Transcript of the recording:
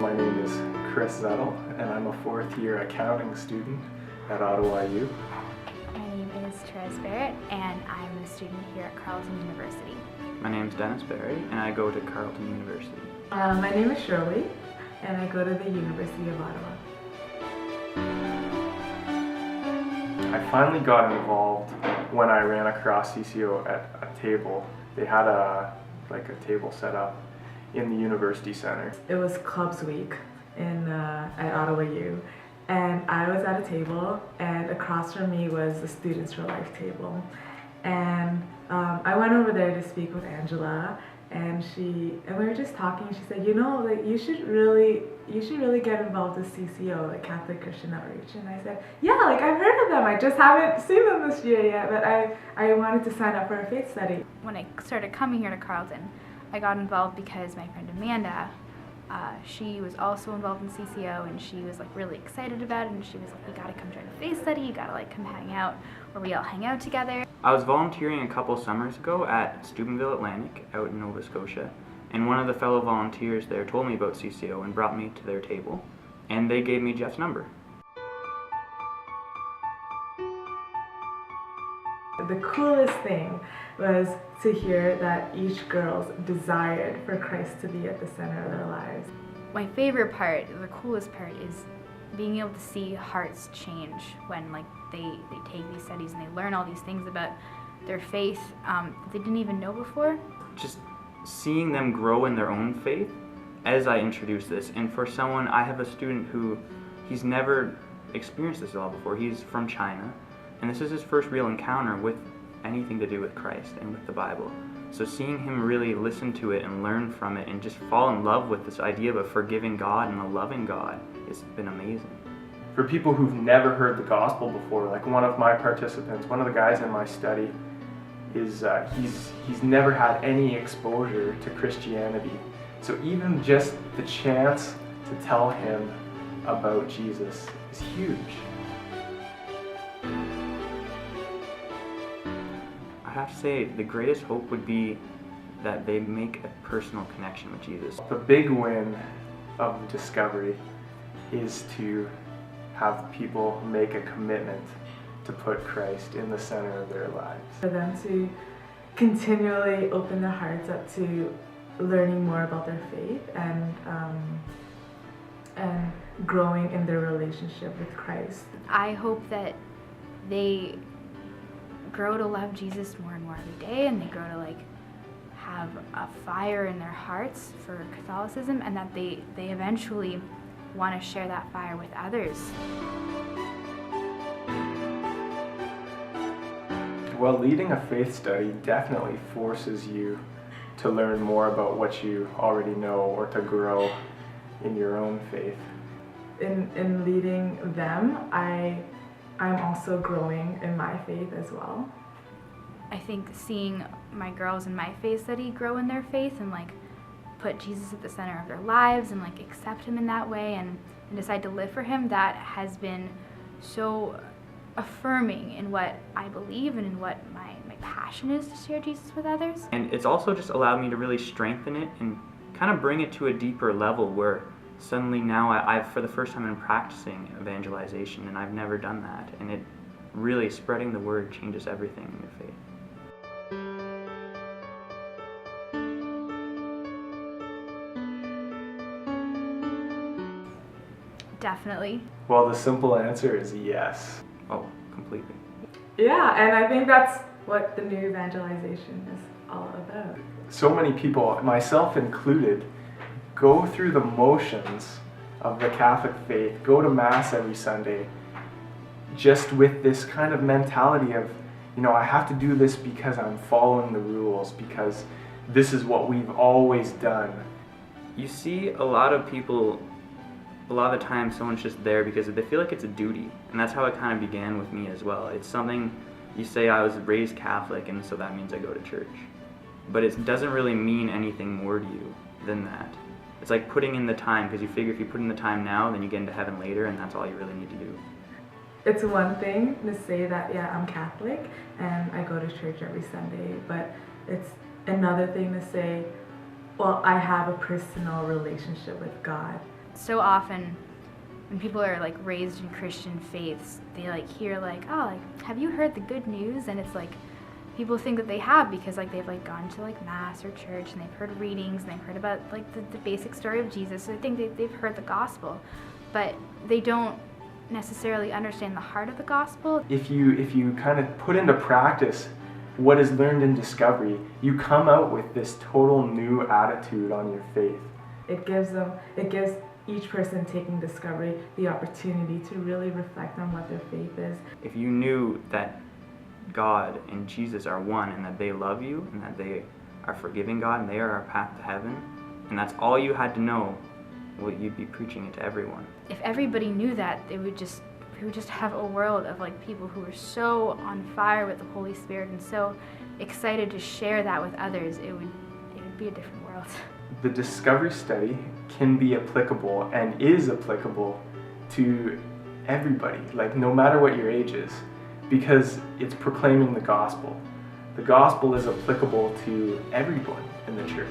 My name is Chris Zettel, and I'm a fourth-year accounting student at Ottawa U. My name is Therese Barrett, and I'm a student here at Carleton University. My name is Dennis Barry, and I go to Carleton University. My name is Shirley, and I go to the University of Ottawa. I finally got involved when I ran across CCO at a table. They had a table set up in the University Center. It was Clubs Week at Ottawa U, and I was at a table, and across from me was the Students for Life table. And I went over there to speak with Angela, and we were just talking. She said, you should really get involved with CCO, like Catholic Christian Outreach. And I said, yeah, I've heard of them. I just haven't seen them this year yet, but I wanted to sign up for a faith study. When I started coming here to Carleton, I got involved because my friend Amanda, she was also involved in CCO, and she was really excited about it, and she was like, you gotta come join a faith study, you gotta come hang out, where we all hang out together. I was volunteering a couple summers ago at Steubenville Atlantic out in Nova Scotia, and one of the fellow volunteers there told me about CCO and brought me to their table, and they gave me Jeff's number. The coolest thing was to hear that each girl's desired for Christ to be at the center of their lives. My favorite part, the coolest part, is being able to see hearts change when they take these studies and they learn all these things about their faith that they didn't even know before. Just seeing them grow in their own faith as I introduce this. And for someone, I have a student who, he's never experienced this at all before. He's from China, and this is his first real encounter with anything to do with Christ and with the Bible. So seeing him really listen to it and learn from it and just fall in love with this idea of a forgiving God and a loving God has been amazing. For people who've never heard the gospel before, like one of my participants, one of the guys in my study, is he's never had any exposure to Christianity. So even just the chance to tell him about Jesus is huge. I have to say, the greatest hope would be that they make a personal connection with Jesus. The big win of Discovery is to have people make a commitment to put Christ in the center of their lives. For them to continually open their hearts up to learning more about their faith and growing in their relationship with Christ. I hope that they grow to love Jesus more and more every day, and they grow to have a fire in their hearts for Catholicism, and that they eventually want to share that fire with others. Well, leading a faith study definitely forces you to learn more about what you already know or to grow in your own faith. In leading them, I'm also growing in my faith as well. I think seeing my girls in my faith study grow in their faith and put Jesus at the center of their lives and accept him in that way and decide to live for him, that has been so affirming in what I believe and in what my passion is to share Jesus with others. And it's also just allowed me to really strengthen it and kind of bring it to a deeper level where suddenly now I've for the first time been practicing evangelization, and I've never done that. And it really, spreading the word changes everything in your faith. Definitely. Well, the simple answer is yes. Oh, completely. Yeah, and I think that's what the new evangelization is all about. So many people, myself included, go through the motions of the Catholic faith, go to Mass every Sunday, just with this kind of mentality of, I have to do this because I'm following the rules, because this is what we've always done. You see a lot of people, a lot of the time someone's just there because they feel like it's a duty, and that's how it kind of began with me as well. It's something, you say I was raised Catholic and so that means I go to church, but it doesn't really mean anything more to you than that. It's like putting in the time, because you figure if you put in the time now, then you get into heaven later, and that's all you really need to do. It's one thing to say that, yeah, I'm Catholic and I go to church every Sunday, but it's another thing to say, well, I have a personal relationship with God so often when people are like raised in Christian faiths, they like hear like, oh, like, have you heard the good news? And it's like, people think that they have because like they've like gone to like mass or church and they've heard readings and they've heard about like the basic story of Jesus. So they think they've heard the gospel, but they don't necessarily understand the heart of the gospel. If you kind of put into practice what is learned in discovery, you come out with this total new attitude on your faith. It gives each person taking discovery the opportunity to really reflect on what their faith is. If you knew that God and Jesus are one and that they love you and that they are forgiving God and they are our path to heaven, and that's all you had to know, well, you'd be preaching it to everyone. If everybody knew that, we would just have a world of like people who are so on fire with the Holy Spirit and so excited to share that with others. It would be a different world. The discovery study can be applicable and is applicable to everybody, like no matter what your age is, because it's proclaiming the gospel. The gospel is applicable to everyone in the church.